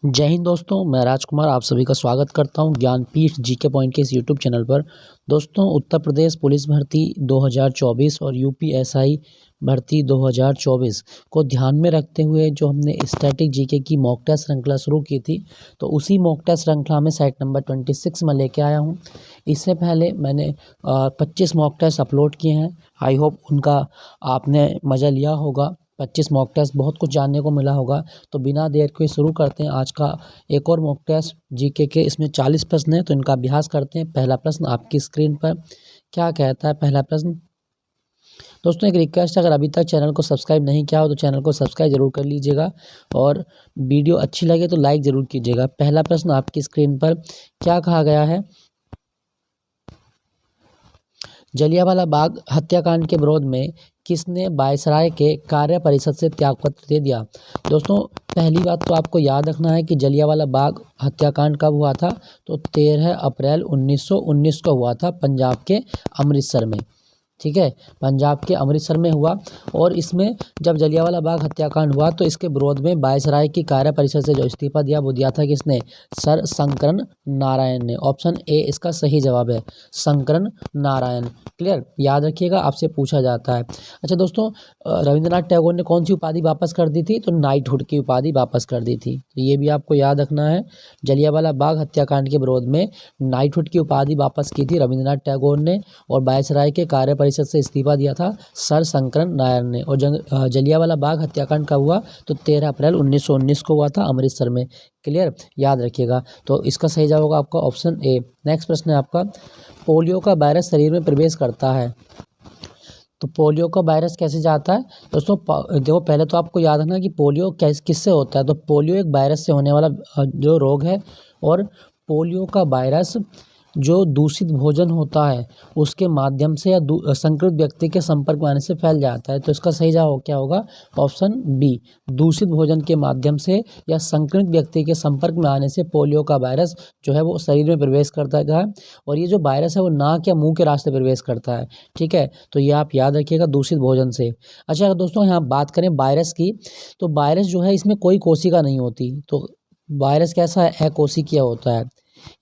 जय हिंद दोस्तों, मैं राजकुमार आप सभी का स्वागत करता हूं ज्ञानपीठ जीके पॉइंट के इस यूट्यूब चैनल पर। दोस्तों, उत्तर प्रदेश पुलिस भर्ती 2024 और यूपीएसआई भर्ती 2024 को ध्यान में रखते हुए जो हमने स्टैटिक जीके की मॉक टेस्ट श्रृंखला शुरू की थी, तो उसी मॉक टेस्ट श्रृंखला में सेट नंबर 26 में लेके आया हूं। इससे पहले मैंने 25 मॉक टेस्ट अपलोड किए हैं। आई होप उनका आपने मज़ा लिया होगा। 25 मॉक टेस्ट बहुत कुछ जानने को मिला होगा। तो बिना देर के शुरू करते हैं आज का एक और मॉक टेस्ट जीके के। इसमें 40 प्रश्न हैं, तो इनका अभ्यास करते हैं। पहला प्रश्न आपकी स्क्रीन पर क्या कहता है। पहला प्रश्न दोस्तों, एक रिक्वेस्ट, अगर अभी तक चैनल को सब्सक्राइब नहीं किया हो तो चैनल को सब्सक्राइब जरूर कर लीजिएगा और वीडियो अच्छी लगे तो लाइक ज़रूर कीजिएगा। पहला प्रश्न आपकी स्क्रीन पर क्या कहा गया है। जलियांवाला बाग हत्याकांड के विरोध में किसने वायसराय के कार्य परिषद से त्यागपत्र दे दिया। दोस्तों, पहली बात तो आपको याद रखना है कि जलियांवाला बाग हत्याकांड कब हुआ था, तो 13 अप्रैल 1919 को हुआ था पंजाब के अमृतसर में। ठीक है, पंजाब के अमृतसर में हुआ। और इसमें जब जलियांवाला बाग हत्याकांड हुआ तो इसके विरोध में वायसराय की कार्य परिषद से जो इस्तीफा दिया वो दिया था किसने, सर शंकरन नारायण ने। ऑप्शन ए इसका सही जवाब है, शंकरन नारायण। क्लियर, याद रखिएगा, आपसे पूछा जाता है। अच्छा दोस्तों, रविंद्रनाथ टैगोर ने कौन सी उपाधि वापस कर दी थी, तो नाइटहुड की उपाधि वापस कर दी थी। तो ये भी आपको याद रखना है। जलियांवाला बाग हत्याकांड के विरोध में नाइटहुड की उपाधि वापस की थी रविंद्रनाथ टैगोर ने, और वायसराय के कार्य परिषद से इस्तीफा दिया था सर शंकरन नारायण ने। और जलियांवाला बाग हत्याकांड कब हुआ, तो 13 अप्रैल 1919 को हुआ था अमृतसर में। क्लियर, याद रखिएगा। तो इसका सही जवाब होगा आपका ऑप्शन ए। नेक्स्ट प्रश्न है आपका, पोलियो का वायरस शरीर में प्रवेश करता है, तो पोलियो का वायरस कैसे जाता है। दोस्तों देखो, पहले तो आपको याद रखना कि पोलियो किससे होता है। तो पोलियो एक वायरस से होने वाला जो रोग है, और पोलियो का वायरस जो दूषित भोजन होता है उसके माध्यम से या संक्रमित व्यक्ति के संपर्क में आने से फैल जाता है। तो इसका सही जवाब क्या होगा, ऑप्शन बी, दूषित भोजन के माध्यम से या संक्रमित व्यक्ति के संपर्क में आने से पोलियो का वायरस जो है वो शरीर में प्रवेश करता है। और ये जो वायरस है वो नाक या मुंह के रास्ते प्रवेश करता है। ठीक है, तो ये आप याद रखिएगा, दूषित भोजन से। अच्छा दोस्तों, यहाँ बात करें वायरस की, तो वायरस जो है इसमें कोई कोशिका नहीं होती। तो वायरस कैसा है, अकोशिकीय होता है।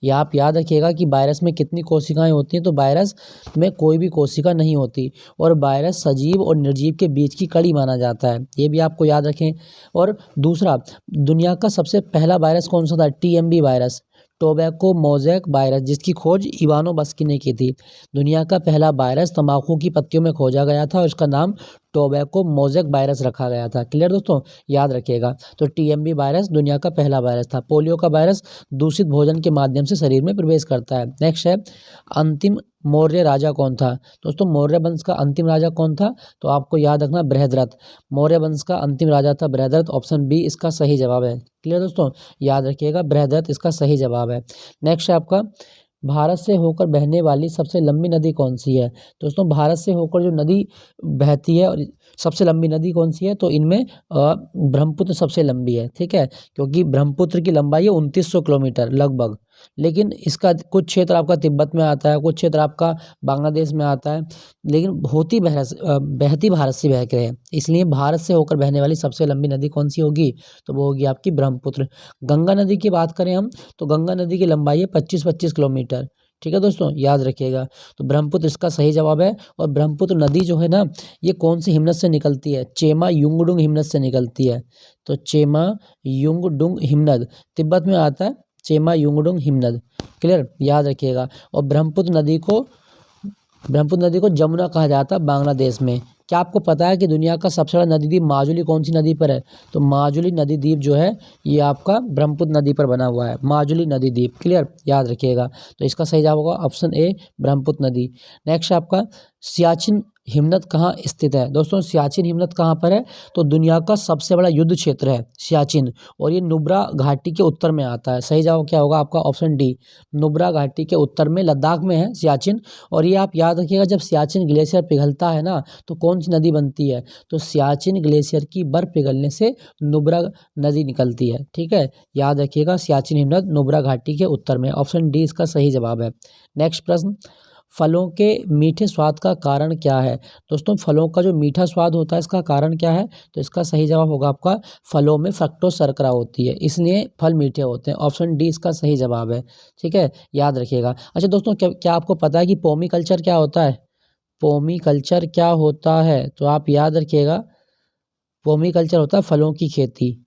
या आप याद रखिएगा कि वायरस में कितनी कोशिकाएं होती हैं, तो वायरस में कोई भी कोशिका नहीं होती। और वायरस सजीव और निर्जीव के बीच की कड़ी माना जाता है, ये भी आपको याद रखें। और दूसरा, दुनिया का सबसे पहला वायरस कौन सा था, TMV virus, tobacco mosaic virus, जिसकी खोज इवानो बस्की ने की थी। दुनिया का पहला वायरस तंबाकू की पत्तियों में खोजा गया था और इसका नाम टोबैको मोज़ेक वायरस रखा गया था। क्लियर दोस्तों, याद रखिएगा। तो टीएमबी वायरस दुनिया का पहला वायरस था। पोलियो का वायरस दूषित भोजन के माध्यम से शरीर में प्रवेश करता है। नेक्स्ट है, अंतिम मौर्य राजा कौन था। दोस्तों, मौर्य वंश का अंतिम राजा कौन था, तो आपको याद रखना बृहद्रथ। मौर्य वंश का अंतिम राजा था बृहद्रथ। ऑप्शन बी इसका सही जवाब है। क्लियर दोस्तों, याद रखिएगा, बृहद्रथ इसका सही जवाब है। नेक्स्ट है आपका, भारत से होकर बहने वाली सबसे लंबी नदी कौन सी है। दोस्तों, भारत से होकर जो नदी बहती है और सबसे लंबी नदी कौन सी है, तो इनमें ब्रह्मपुत्र सबसे लंबी है। ठीक है, क्योंकि ब्रह्मपुत्र की लंबाई है 2900 किलोमीटर लगभग। लेकिन इसका कुछ क्षेत्र आपका तिब्बत में आता है, कुछ क्षेत्र आपका बांग्लादेश में आता है, लेकिन बहती भारत से बह के है। इसलिए भारत से होकर बहने वाली सबसे लंबी नदी कौन सी होगी, तो वो होगी आपकी ब्रह्मपुत्र। गंगा नदी की बात करें हम, तो गंगा नदी की लंबाई है 25 किलोमीटर। ठीक है दोस्तों, याद रखिएगा। तो ब्रह्मपुत्र इसका सही जवाब है। और ब्रह्मपुत्र नदी जो है ना, ये कौन सी हिमनद से निकलती है, चेमा युंगडुंग हिमनद से निकलती है। तो चेमा युंगडुंग हिमनद तिब्बत में आता है, चेमा युंगडुंग हिमनद। क्लियर, याद रखिएगा। और ब्रह्मपुत्र नदी को जमुना कहा जाता है बांग्लादेश में। क्या आपको पता है कि दुनिया का सबसे बड़ा नदी द्वीप माजुली कौन सी नदी पर है, तो माजुली नदी द्वीप जो है ये आपका ब्रह्मपुत्र नदी पर बना हुआ है, माजुली नदी द्वीप। क्लियर, याद रखिएगा। तो इसका सही जवाब होगा ऑप्शन ए, ब्रह्मपुत्र नदी। नेक्स्ट आपका, सियाचिन हिमनद कहाँ स्थित है। दोस्तों, सियाचिन हिमनद कहाँ पर है, तो दुनिया का सबसे बड़ा युद्ध क्षेत्र है सियाचिन, और ये नुब्रा घाटी के उत्तर में आता है। सही जवाब क्या होगा आपका, ऑप्शन डी, नुब्रा घाटी के उत्तर में, लद्दाख में है सियाचिन। और ये आप याद रखिएगा, जब सियाचिन ग्लेशियर पिघलता है ना, तो कौन सी नदी बनती है, तो सियाचिन ग्लेशियर की बर्फ पिघलने से नुब्रा नदी निकलती है। ठीक है, याद रखिएगा, सियाचिन हिमनद नुब्रा घाटी के उत्तर में, ऑप्शन डी इसका सही जवाब है। नेक्स्ट प्रश्न, फलों के मीठे स्वाद का कारण क्या है? दोस्तों फलों का जो मीठा स्वाद होता है इसका कारण क्या है? तो इसका सही जवाब होगा आपका फलों में फ्रक्टोज शर्करा होती है, इसलिए फल मीठे होते हैं। ऑप्शन डी इसका सही जवाब है। ठीक है, याद रखिएगा। अच्छा दोस्तों, क्या आपको पता है कि पोमी कल्चर क्या होता है? पोमी कल्चर क्या होता है? तो आप याद रखिएगा, पोमी कल्चर होता है फलों की खेती।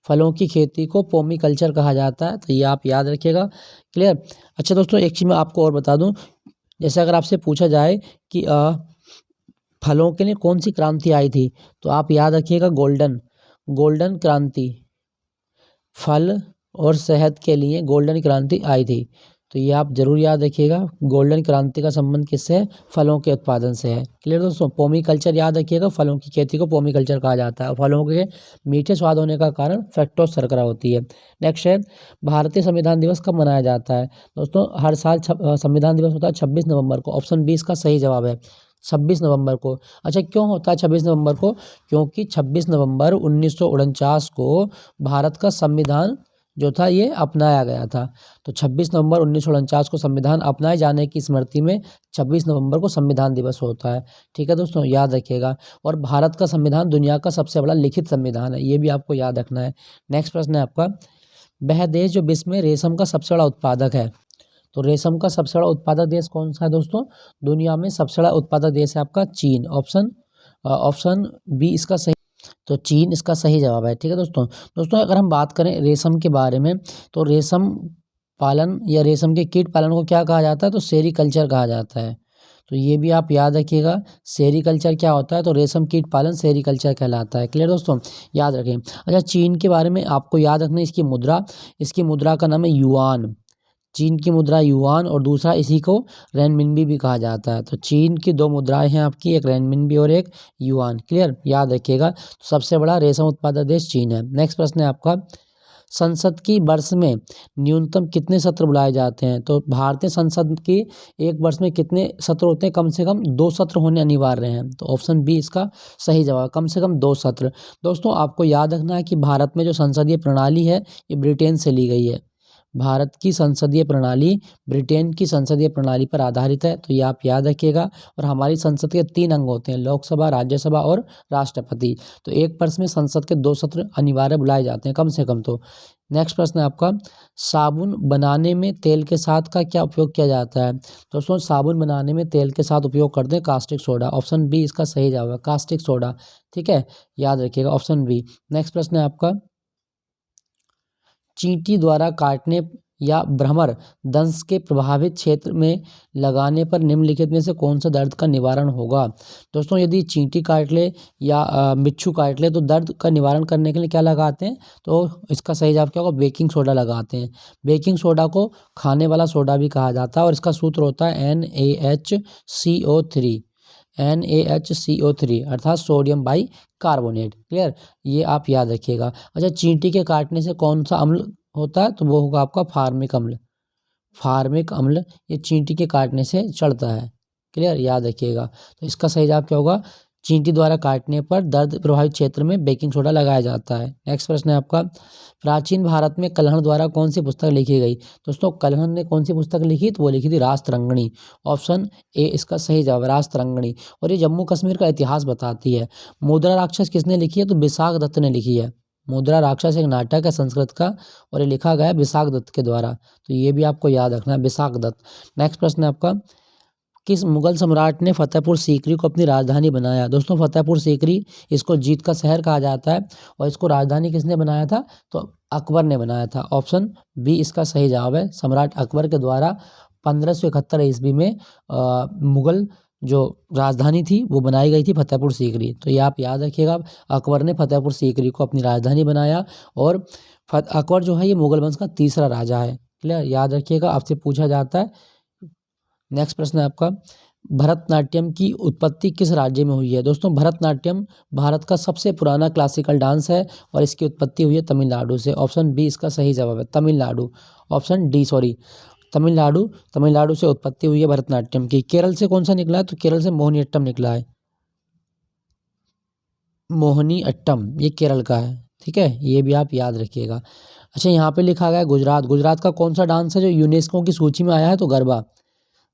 फलों की खेती को पोमी कल्चर कहा जाता है, तो ये आप याद रखिएगा। क्लियर। अच्छा दोस्तों, एक चीज़ मैं आपको और बता दूं, जैसे अगर आपसे पूछा जाए कि फलों के लिए कौन सी क्रांति आई थी, तो आप याद रखिएगा गोल्डन गोल्डन क्रांति। फल और शहद के लिए गोल्डन क्रांति आई थी, तो ये आप जरूर याद रखिएगा। गोल्डन क्रांति का संबंध किससे है? फलों के उत्पादन से है। क्लियर दोस्तों, पोमी कल्चर याद रखिएगा, फलों की खेती को पोमी कल्चर कहा जाता है। फलों के मीठे स्वाद होने का कारण फ्रक्टोज शर्करा होती है। नेक्स्ट है, भारतीय संविधान दिवस कब मनाया जाता है? दोस्तों हर साल संविधान दिवस होता है 26 नवंबर को। ऑप्शन बी इसका सही जवाब है, 26 नवंबर को। अच्छा, क्यों होता है 26 नवंबर को? क्योंकि 26 नवंबर 1949 को भारत का संविधान जो था ये अपनाया गया था। तो 26 नवंबर 1949 को संविधान अपनाए जाने की स्मृति में 26 नवंबर को संविधान दिवस होता है। ठीक है दोस्तों, याद रखिएगा। और भारत का संविधान दुनिया का सबसे बड़ा लिखित संविधान है, ये भी आपको याद रखना है। नेक्स्ट प्रश्न है आपका, वह देश जो विश्व में रेशम का सबसे बड़ा उत्पादक है। तो रेशम का सबसे बड़ा उत्पादक देश कौन सा है दोस्तों? दुनिया में सबसे बड़ा उत्पादक देश है आपका चीन। ऑप्शन बी इसका सही, तो चीन इसका सही जवाब है। ठीक है दोस्तों, अगर हम बात करें रेशम के बारे में, तो रेशम पालन या रेशम के कीट पालन को क्या कहा जाता है? तो सेरीकल्चर कहा जाता है। तो ये भी आप याद रखिएगा, सेरीकल्चर क्या होता है? तो रेशम कीट पालन सेरीकल्चर कहलाता है। क्लियर दोस्तों, याद रखें। अच्छा, चीन के बारे में आपको याद रखना है, इसकी मुद्रा का नाम है युआन। चीन की मुद्रा युआन, और दूसरा इसी को रेनमिनबी भी कहा जाता है। तो चीन की दो मुद्राएं हैं आपकी, एक रेनमिनबी और एक युआन। क्लियर, याद रखिएगा। तो सबसे बड़ा रेशम उत्पादक देश चीन है। नेक्स्ट प्रश्न है आपका, संसद की वर्ष में न्यूनतम कितने सत्र बुलाए जाते हैं? तो भारतीय संसद की एक वर्ष में कितने सत्र होते हैं? कम से कम 2 सत्र होने अनिवार्य हैं। तो ऑप्शन बी इसका सही जवाब, कम से कम 2 सत्र। दोस्तों आपको याद रखना है कि भारत में जो संसदीय प्रणाली है ये ब्रिटेन से ली गई है। भारत की संसदीय प्रणाली ब्रिटेन की संसदीय प्रणाली पर आधारित है, तो ये आप याद रखिएगा। और हमारी संसद के 3 अंग होते हैं, लोकसभा, राज्यसभा और राष्ट्रपति। तो एक वर्ष में संसद के 2 सत्र अनिवार्य बुलाए जाते हैं, कम से कम तो। नेक्स्ट प्रश्न है आपका, साबुन बनाने में तेल के साथ का क्या उपयोग किया जाता है? दोस्तों साबुन बनाने में तेल के साथ उपयोग करते हैं कास्टिक सोडा। ऑप्शन बी इसका सही जवाब है, कास्टिक सोडा। ठीक है, याद रखिएगा, ऑप्शन बी। नेक्स्ट प्रश्न है आपका, चींटी द्वारा काटने या भ्रमर दंश के प्रभावित क्षेत्र में लगाने पर निम्नलिखित में से कौन सा दर्द का निवारण होगा? दोस्तों यदि चींटी काट ले या बिच्छू काट ले तो दर्द का निवारण करने के लिए क्या लगाते हैं? तो इसका सही जवाब क्या होगा? बेकिंग सोडा लगाते हैं। बेकिंग सोडा को खाने वाला सोडा भी कहा जाता है, और इसका सूत्र होता है NaHCO3। NaHCO3 अर्थात सोडियम बाई कार्बोनेट। क्लियर, ये आप याद रखिएगा। अच्छा, चींटी के काटने से कौन सा अम्ल होता है? तो वो होगा आपका फार्मिक अम्ल। फार्मिक अम्ल ये चींटी के काटने से चढ़ता है। क्लियर, याद रखिएगा। तो इसका सही जवाब क्या होगा? चींटी द्वारा काटने पर दर्द प्रभावित क्षेत्र में बेकिंग सोडा लगाया जाता है। नेक्स्ट प्रश्न है आपका, प्राचीन भारत में कल्हण द्वारा कौन सी पुस्तक लिखी गई? दोस्तों कल्हण ने कौन सी पुस्तक लिखी? तो वो लिखी थी रासतरंगिणी। ऑप्शन ए इसका सही जवाब है, रासतरंगिणी। और ये जम्मू कश्मीर का इतिहास बताती है। मुद्रा राक्षस किसने लिखी है? तो विशाख दत्त ने लिखी है। मुद्रा राक्षस एक नाटक है संस्कृत का, और ये लिखा गया है विशाख दत्त के द्वारा। तो ये भी आपको याद रखना है, विशाख दत्त। नेक्स्ट प्रश्न है आपका, किस मुगल सम्राट ने फतेहपुर सीकरी को अपनी राजधानी बनाया? दोस्तों फतेहपुर सीकरी, इसको जीत का शहर कहा जाता है, और इसको राजधानी किसने बनाया था? तो अकबर ने बनाया था। ऑप्शन बी इसका सही जवाब है, सम्राट अकबर के द्वारा 1571 ईस्वी में मुगल जो राजधानी थी वो बनाई गई थी फतेहपुर सीकरी। तो ये आप याद रखिएगा, अकबर ने फतेहपुर सीकरी को अपनी राजधानी बनाया। और अकबर जो है ये मुगल वंश का तीसरा राजा है। क्लियर, याद रखिएगा, आपसे पूछा जाता है। नेक्स्ट प्रश्न है आपका, भरतनाट्यम की उत्पत्ति किस राज्य में हुई है? दोस्तों भरतनाट्यम भारत का सबसे पुराना क्लासिकल डांस है, और इसकी उत्पत्ति हुई है तमिलनाडु से। ऑप्शन बी इसका सही जवाब है, Tamil Nadu. Option D sorry, Tamil Nadu से उत्पत्ति हुई है भरतनाट्यम की। केरल से कौन सा निकला है? तो केरल से मोहिनीअट्टम निकला है। मोहिनीअट्टम ये केरल का है। ठीक है, ये भी आप याद रखिएगा। अच्छा, यहाँ पे लिखा गया है गुजरात। गुजरात का कौन सा डांस है जो यूनेस्को की सूची में आया है? तो गरबा।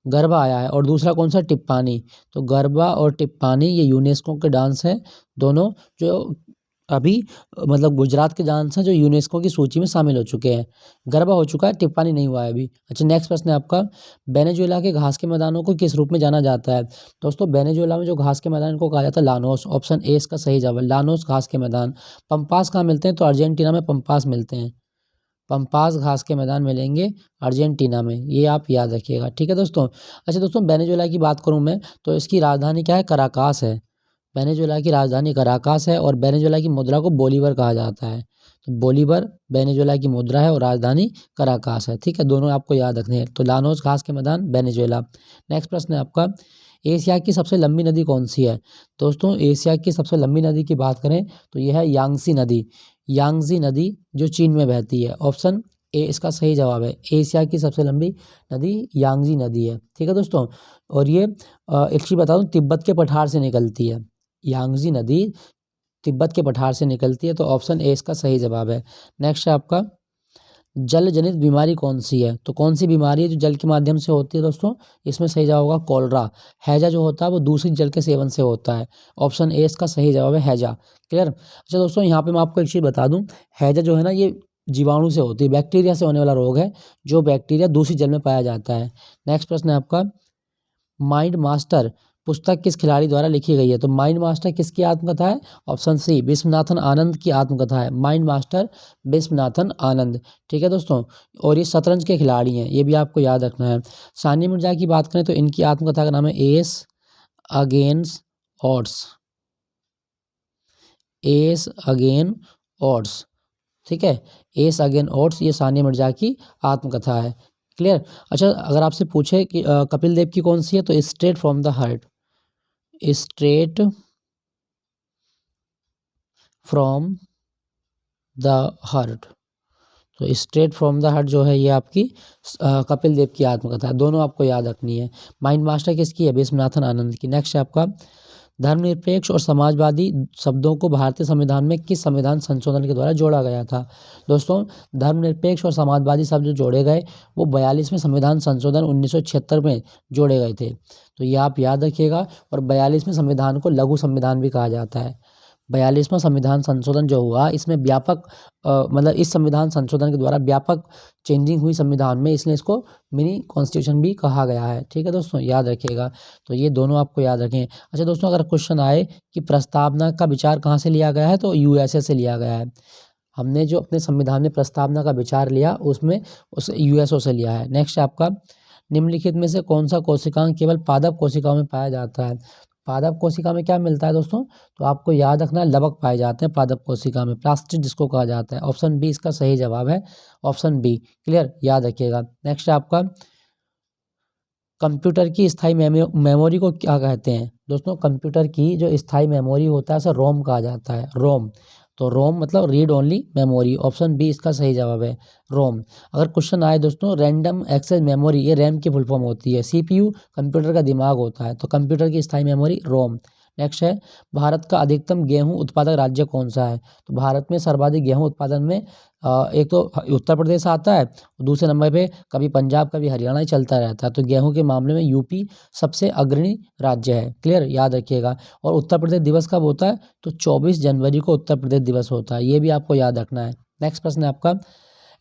गरबा आया है, और दूसरा कौन सा, टिप्पानी। तो गरबा और टिप्पानी ये यूनेस्को के डांस है, दोनों जो अभी मतलब गुजरात के डांस हैं जो यूनेस्को की सूची में शामिल हो चुके हैं। गरबा हो चुका है, टिप्पानी नहीं हुआ है अभी। अच्छा, नेक्स्ट प्रश्न है आपका, वेनेजुएला के घास के मैदानों को किस रूप में जाना जाता है। दोस्तों वेनेजुएला में जो घास के मैदान को कहा जाता है लानोस, ऑप्शन ए इसका सही जवाब है, लानोस घास के मैदान। पंपास कहाँ मिलते हैं, तो अर्जेंटीना में पंपास मिलते हैं, पंपास घास के मैदान मिलेंगे अर्जेंटीना में, ये आप याद रखिएगा, ठीक है दोस्तों। अच्छा दोस्तों, वेनेजुएला की बात करूँ मैं तो इसकी राजधानी क्या है, कराकास है। वेनेजुएला की राजधानी कराकास है, और वेनेजुएला की मुद्रा को बोलीवर कहा जाता है। तो बोलीवर वेनेजुएला की मुद्रा है और राजधानी कराकास है, ठीक है, दोनों आपको याद रखने हैं। तो लानोस घास के मैदान वेनेजुएला। नेक्स्ट प्रश्न है आपका, एशिया की सबसे लंबी नदी कौन सी है। दोस्तों एशिया की सबसे लंबी नदी की बात करें तो यह है यांगसी नदी। यांगजी नदी जो चीन में बहती है, ऑप्शन ए इसका सही जवाब है, एशिया की सबसे लंबी नदी यांगजी नदी है, ठीक है दोस्तों। और ये एक चीज़ बता दूं, तिब्बत के पठार से निकलती है, यांगजी नदी तिब्बत के पठार से निकलती है, तो ऑप्शन ए इसका सही जवाब है। नेक्स्ट है आपका, जल जनित बीमारी कौन सी है। तो कौन सी बीमारी है जो जल के माध्यम से होती है दोस्तों, इसमें सही जवाब होगा कॉलरा। हैजा जो होता है वो दूषित जल के सेवन से होता है, ऑप्शन ए इसका सही जवाब है, हैजा। क्लियर। अच्छा दोस्तों, यहाँ पे मैं आपको एक चीज़ बता दूं, हैजा जो है ना ये जीवाणु से होती है, बैक्टीरिया से होने वाला रोग है, जो बैक्टीरिया दूषित जल में पाया जाता है। नेक्स्ट प्रश्न है आपका, माइंड मास्टर पुस्तक किस खिलाड़ी द्वारा लिखी गई है। तो माइंड मास्टर किसकी आत्मकथा है, ऑप्शन सी विश्वनाथन आनंद की आत्मकथा है, माइंड मास्टर विश्वनाथन आनंद, ठीक है दोस्तों। और ये शतरंज के खिलाड़ी हैं, ये भी आपको याद रखना है। सानिया मिर्जा की बात करें तो इनकी आत्मकथा का नाम है S against odds, S again odds, ठीक है, एस अगेन ऑड्स, ये सानिया मिर्जा की आत्मकथा है। क्लियर। अच्छा, अगर आपसे पूछे कि कपिल देव की कौन सी है, तो straight from the heart, straight from the heart, तो स्ट्रेट फ्रॉम द हार्ट जो है ये आपकी कपिल देव की आत्मकथा है, दोनों आपको याद रखनी है। माइंड मास्टर किसकी है, विश्वनाथन आनंद की। नेक्स्ट है आपका, धर्मनिरपेक्ष और समाजवादी शब्दों को भारतीय संविधान में किस संविधान संशोधन के द्वारा जोड़ा गया था। दोस्तों धर्मनिरपेक्ष और समाजवादी शब्द जो जोड़े गए वो 42वें संविधान संशोधन 1976 में जोड़े गए थे, तो ये आप याद रखिएगा। और 42वें संविधान को लघु संविधान भी कहा जाता है। 42वां संविधान संशोधन जो हुआ इसमें व्यापक मतलब इस संविधान संशोधन के द्वारा व्यापक चेंजिंग हुई संविधान में, इसलिए इसको मिनी कॉन्स्टिट्यूशन भी कहा गया है, ठीक है दोस्तों, याद रखिएगा। तो ये दोनों आपको याद रखें। अच्छा दोस्तों, अगर क्वेश्चन आए कि प्रस्तावना का विचार कहाँ से लिया गया है, तो यूएसए से लिया गया है। हमने जो अपने संविधान में प्रस्तावना का विचार लिया उसमें उस यूएसओ से लिया है। नेक्स्ट आपका, निम्नलिखित में से कौन सा कोशिकांग केवल पादप कोशिकाओं में पाया जाता है। पादप कोशिका में क्या मिलता है दोस्तों, तो आपको याद रखना है लवक पाए जाते हैं पादप कोशिका में, प्लास्टिड जिसको कहा जाता है, ऑप्शन बी इसका सही जवाब है, ऑप्शन बी। क्लियर, याद रखिएगा। नेक्स्ट आपका, कंप्यूटर की स्थायी मेमोरी को क्या कहते हैं। दोस्तों कंप्यूटर की जो स्थायी मेमोरी होता है उसे रोम कहा जाता है, रोम। तो रोम मतलब read only memory, option B इसका सही जवाब है, रोम। अगर क्वेश्चन आए दोस्तों रैंडम एक्सेस मेमोरी, ये रैम की फुल फॉर्म होती है, सीपीयू कंप्यूटर का दिमाग होता है, तो कंप्यूटर की स्थायी मेमोरी रोम। नेक्स्ट है, भारत का अधिकतम गेहूं उत्पादक राज्य कौन सा है। तो भारत में सर्वाधिक गेहूं उत्पादन में एक तो उत्तर प्रदेश आता है, दूसरे नंबर पे कभी पंजाब कभी हरियाणा ही चलता रहता है, तो गेहूं के मामले में यूपी सबसे अग्रणी राज्य है। क्लियर, याद रखिएगा। और उत्तर प्रदेश दिवस कब होता है, तो 24 जनवरी को उत्तर प्रदेश दिवस होता है, ये भी आपको याद रखना है। नेक्स्ट प्रश्न है आपका,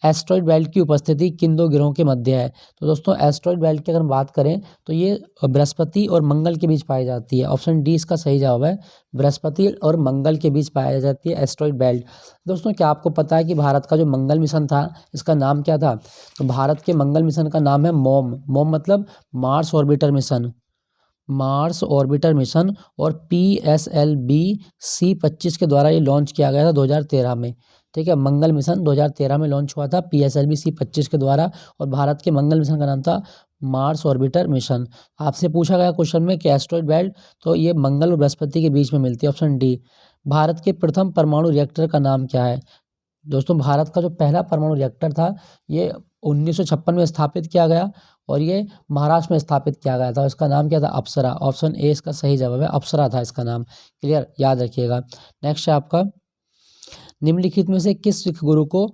एस्ट्रॉइड बेल्ट की उपस्थिति किन दो ग्रहों के मध्य है। तो दोस्तों एस्ट्रॉइड बेल्ट की अगर हम बात करें तो ये बृहस्पति और मंगल के बीच पाई जाती है, ऑप्शन डी इसका सही जवाब है, बृहस्पति और मंगल के बीच पाई जाती है एस्ट्रॉइड बेल्ट। दोस्तों क्या आपको पता है कि भारत का जो मंगल मिशन था इसका नाम क्या था, तो भारत के मंगल मिशन का नाम है मोम, मोम मतलब Mars orbiter mission, Mars orbiter mission. और PSLV C25 के द्वारा ये लॉन्च किया गया था 2013 में, ठीक है, मंगल मिशन 2013 में लॉन्च हुआ था PSLV C25 के द्वारा, और भारत के मंगल मिशन का नाम था मार्स ऑर्बिटर मिशन। आपसे पूछा गया क्वेश्चन में कि एस्ट्रॉइड बेल्ट, तो ये मंगल और बृहस्पति के बीच में मिलती है, ऑप्शन डी। भारत के प्रथम परमाणु रिएक्टर का नाम क्या है। दोस्तों भारत का जो पहला परमाणु रिएक्टर था ये 1956 में स्थापित किया गया, और ये महाराष्ट्र में स्थापित किया गया था, इसका नाम क्या था, अप्सरा, ऑप्शन ए इसका सही जवाब है, अप्सरा था इसका नाम। क्लियर, याद रखिएगा। नेक्स्ट है आपका, निम्नलिखित में से किस सिख गुरु को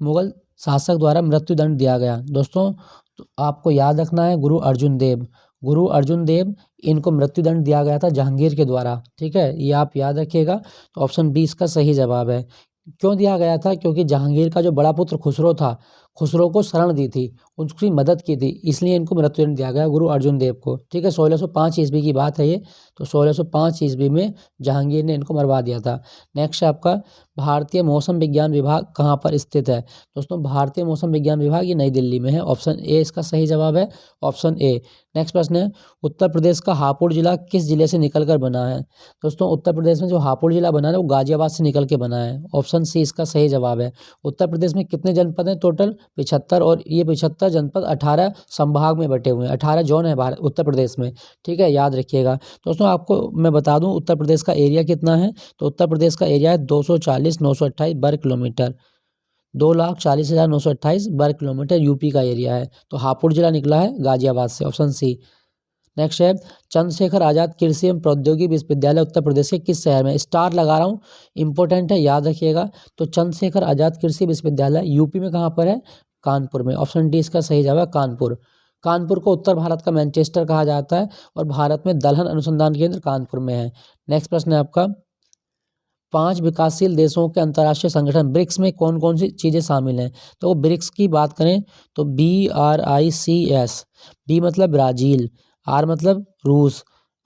मुगल शासक द्वारा मृत्युदंड दिया गया। दोस्तों तो आपको याद रखना है गुरु अर्जुन देव। गुरु अर्जुन देव इनको मृत्युदंड दिया गया था जहांगीर के द्वारा, ठीक है, ये आप याद रखिएगा। तो ऑप्शन बी इसका सही जवाब है। क्यों दिया गया था? क्योंकि जहांगीर का जो बड़ा पुत्र खुसरो था, खुसरो को शरण दी थी, उसकी मदद की थी, इसलिए इनको मृत्युदंड दिया गया गुरु अर्जुन देव को, ठीक है। 1605 ईस्वी की बात है ये। तो 1605 ईस्वी में जहांगीर ने इनको मरवा दिया था। नेक्स्ट है आपका, भारतीय मौसम विज्ञान विभाग कहाँ पर स्थित है? दोस्तों भारतीय मौसम विज्ञान विभाग ये नई दिल्ली में है। ऑप्शन ए इसका सही जवाब है, ऑप्शन ए। नेक्स्ट प्रश्न है, उत्तर प्रदेश का हापुड़ जिला किस जिले से निकलकर बना है? दोस्तों उत्तर प्रदेश में जो हापुड़ जिला बना है वो गाजियाबाद से निकल के बना है। ऑप्शन सी इसका सही जवाब है। उत्तर प्रदेश में कितने जनपद हैं टोटल? 75, और ये 75 जनपद 18 संभाग में बटे हुए हैं, 18 जोन है भारत उत्तर प्रदेश में, ठीक है, याद रखिएगा। दोस्तों आपको मैं बता दूं उत्तर प्रदेश का एरिया कितना है। तो उत्तर प्रदेश का एरिया है 240,928 वर्ग किलोमीटर, 2,40,928 वर्ग किलोमीटर यूपी का एरिया है। तो हापुड़ जिला निकला है गाजियाबाद से, ऑप्शन सी। नेक्स्ट है, चंद्रशेखर आजाद कृषि एवं प्रौद्योगिकी विश्वविद्यालय उत्तर प्रदेश के किस शहर में? स्टार लगा रहा हूँ, इंपॉर्टेंट है, याद रखिएगा। तो चंद्रशेखर आजाद कृषि विश्वविद्यालय यूपी में कहाँ पर है? कानपुर में। ऑप्शन डी इसका सही जवाब है, कानपुर। कानपुर को उत्तर भारत का मैनचेस्टर कहा जाता है और भारत में दलहन अनुसंधान केंद्र कानपुर में है। नेक्स्ट प्रश्न है आपका, 5 विकासशील देशों के अंतर्राष्ट्रीय संगठन ब्रिक्स में कौन कौन सी चीज़ें शामिल हैं? तो ब्रिक्स की बात करें तो BRICS, बी मतलब ब्राज़ील, आर मतलब रूस,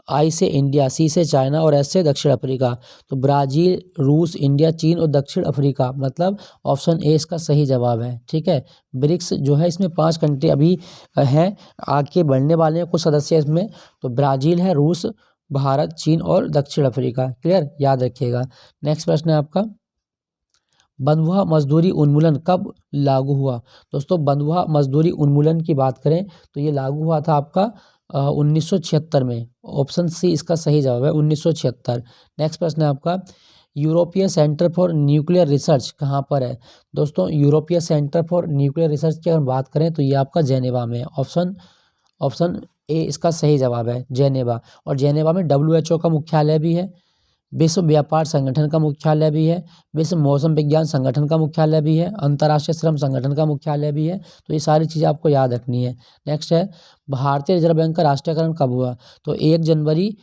आई से इंडिया, सी से चाइना और एस से दक्षिण अफ्रीका। तो ब्राज़ील, रूस, इंडिया, चीन और दक्षिण अफ्रीका, मतलब ऑप्शन ए इसका सही जवाब है, ठीक है। ब्रिक्स जो है इसमें 5 कंट्री अभी हैं, आगे बढ़ने वाले हैं कुछ सदस्य इसमें। तो ब्राज़ील है, रूस, भारत, चीन और दक्षिण अफ्रीका, क्लियर, याद रखिएगा। नेक्स्ट प्रश्न है आपका, बंधुआ मजदूरी उन्मूलन कब लागू हुआ? दोस्तों बंधुआ मजदूरी उन्मूलन की बात करें तो ये लागू हुआ था आपका 1976 में। ऑप्शन सी इसका सही जवाब है, 1976। नेक्स्ट प्रश्न है आपका, यूरोपीय सेंटर फॉर न्यूक्लियर रिसर्च कहाँ पर है? दोस्तों यूरोपीय सेंटर फॉर न्यूक्लियर रिसर्च की अगर बात करें तो ये आपका जेनेवा में है। ऑप्शन ए इसका सही जवाब है, जेनेवा। और जेनेवा में WHO का मुख्यालय भी है, विश्व व्यापार संगठन का मुख्यालय भी है, विश्व मौसम विज्ञान संगठन का मुख्यालय भी है, अंतर्राष्ट्रीय श्रम संगठन का मुख्यालय भी है। तो ये सारी चीज़ें आपको याद रखनी है। नेक्स्ट है, भारतीय रिजर्व बैंक का राष्ट्रीयकरण कब हुआ? तो 1 जनवरी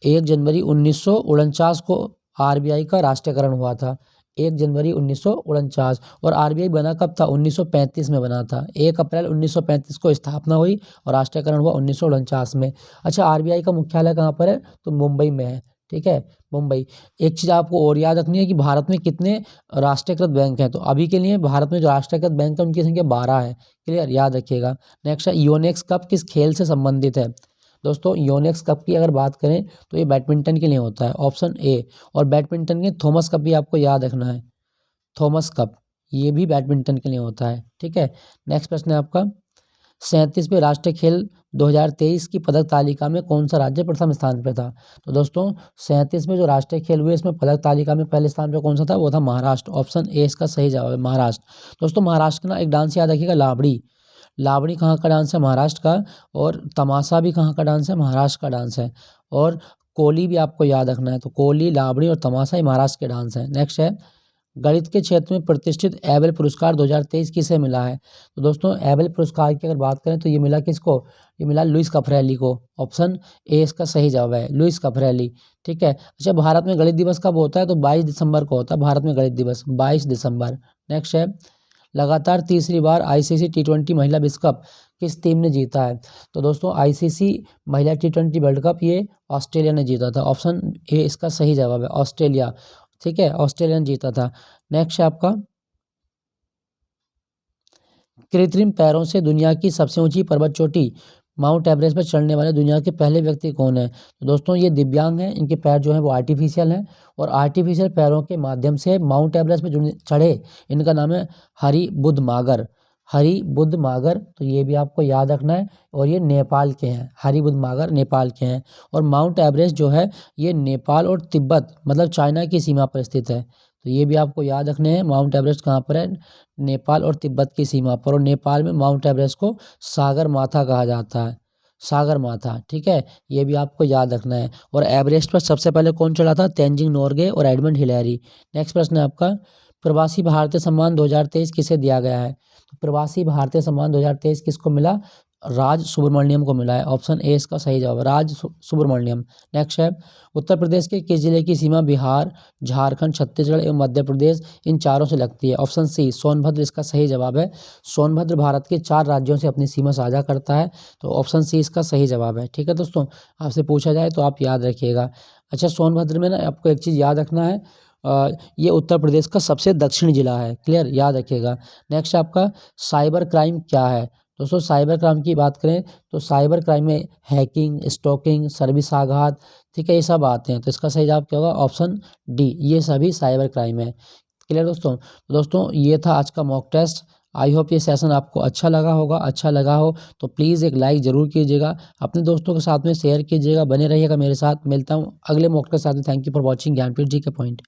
1949 को RBI का राष्ट्रीयकरण हुआ था, 1 जनवरी 1949। और RBI बना कब था? 1935 में बना था। 1 अप्रैल 1935 को स्थापना हुई और राष्ट्रीयकरण हुआ 1949 में। अच्छा, RBI का मुख्यालय कहाँ पर है? तो मुंबई में है, ठीक है, मुंबई। एक चीज़ आपको और याद रखनी है कि भारत में कितने राष्ट्रीयकृत बैंक हैं। तो अभी के लिए भारत में जो राष्ट्रीयकृत बैंक है उनकी संख्या 12 है, क्लियर, याद रखिएगा। नेक्स्ट है, योनेक्स कप किस खेल से संबंधित है? दोस्तों योनेक्स कप की अगर बात करें तो ये बैडमिंटन के लिए होता है, ऑप्शन ए। और बैडमिंटन के थॉमस कप भी आपको याद रखना है, थॉमस कप, ये भी बैडमिंटन के लिए होता है, ठीक है। नेक्स्ट प्रश्न है आपका, 37वें राष्ट्रीय खेल 2023 की पदक तालिका में कौन सा राज्य प्रथम स्थान पर था? तो दोस्तों 37वें जो राष्ट्रीय खेल हुए इसमें पदक तालिका में पहले स्थान पर कौन सा था? वो था महाराष्ट्र। ऑप्शन ए इसका सही जवाब है, महाराष्ट्र। दोस्तों महाराष्ट्र का ना एक डांस याद रखिएगा, लावड़ी। लावड़ी कहाँ का डांस है? महाराष्ट्र का। और तमाशा भी कहाँ का डांस है? महाराष्ट्र का डांस है। और कोली भी आपको याद रखना है। तो कोली, लावड़ी और तमाशा ही महाराष्ट्र के डांस हैं। नेक्स्ट है, गणित के क्षेत्र में प्रतिष्ठित एबेल पुरस्कार 2023 किसे मिला है? तो दोस्तों एबेल पुरस्कार की अगर बात करें तो ये मिला किसको? ये मिला लुइस कफरेली को। ऑप्शन ए इसका सही जवाब है, लुइस कफरेली, ठीक है। अच्छा, भारत में गणित दिवस कब होता है? तो 22 दिसंबर को होता है भारत में गणित दिवस, 22 दिसंबर। नेक्स्ट है, लगातार तीसरी बार ICC T20 महिला विश्व कप किस टीम ने जीता है? तो दोस्तों ICC महिला T20 वर्ल्ड कप ये ऑस्ट्रेलिया ने जीता था। ऑप्शन ए इसका सही जवाब है, ऑस्ट्रेलिया, ठीक है, ऑस्ट्रेलिया ने जीता था। नेक्स्ट है आपका, कृत्रिम पैरों से दुनिया की सबसे ऊंची पर्वत चोटी माउंट एवरेस्ट पर चढ़ने वाले दुनिया के पहले व्यक्ति कौन है? तो दोस्तों ये दिव्यांग हैं, इनके पैर जो है वो आर्टिफिशियल हैं और आर्टिफिशियल पैरों के माध्यम से माउंट एवरेस्ट पर जो चढ़े इनका नाम है हरि बुद्ध मागर, हरि बुद्ध मागर। तो ये भी आपको याद रखना है। और ये नेपाल के हैं, हरि बुद्ध मागर नेपाल के हैं। और माउंट एवरेस्ट जो है ये नेपाल और तिब्बत मतलब चाइना की सीमा पर स्थित है। तो ये भी आपको याद रखने हैं, माउंट एवरेस्ट कहाँ पर है? नेपाल और तिब्बत की सीमा पर। और नेपाल में माउंट एवरेस्ट को सागर माथा कहा जाता है, सागर माथा, ठीक है, ये भी आपको याद रखना है। और एवरेस्ट पर सबसे पहले कौन चढ़ा था? तेंजिंग नोर्गे और एडमंड हिलेरी। नेक्स्ट प्रश्न है आपका, प्रवासी भारतीय सम्मान 2023 किसे दिया गया है? प्रवासी भारतीय सम्मान 2023 किसको मिला? राज सुब्रमण्यम को मिला है। ऑप्शन ए इसका सही जवाब, राज सुब्रमण्यम। नेक्स्ट है, उत्तर प्रदेश के किस जिले की सीमा बिहार, झारखंड, छत्तीसगढ़ एवं मध्य प्रदेश इन चारों से लगती है? ऑप्शन सी सोनभद्र इसका सही जवाब है। सोनभद्र भारत के 4 राज्यों से अपनी सीमा साझा करता है, तो ऑप्शन सी इसका सही जवाब है। ठीक है दोस्तों, आपसे पूछा जाए तो आप याद रखिएगा। अच्छा, सोनभद्र में ना आपको एक चीज़ याद रखना है, ये उत्तर प्रदेश का सबसे दक्षिणी जिला है। क्लियर, याद रखिएगा। नेक्स्ट आपका साइबर क्राइम क्या है? दोस्तों साइबर क्राइम की बात करें तो साइबर क्राइम में हैकिंग, स्टॉकिंग, सर्विस आघात, ठीक है, ये सब आते हैं। तो इसका सही जवाब क्या होगा? ऑप्शन डी, ये सभी साइबर क्राइम है। क्लियर दोस्तों? दोस्तों ये था आज का मॉक टेस्ट। आई होप ये सेशन आपको अच्छा लगा होगा। अच्छा लगा हो तो प्लीज़ एक लाइक ज़रूर कीजिएगा, अपने दोस्तों के साथ में शेयर कीजिएगा। बने रहिएगा मेरे साथ। मिलता हूँ अगले मॉक टेस्ट के साथ। Thank you for watching Gyanpeeth G K point.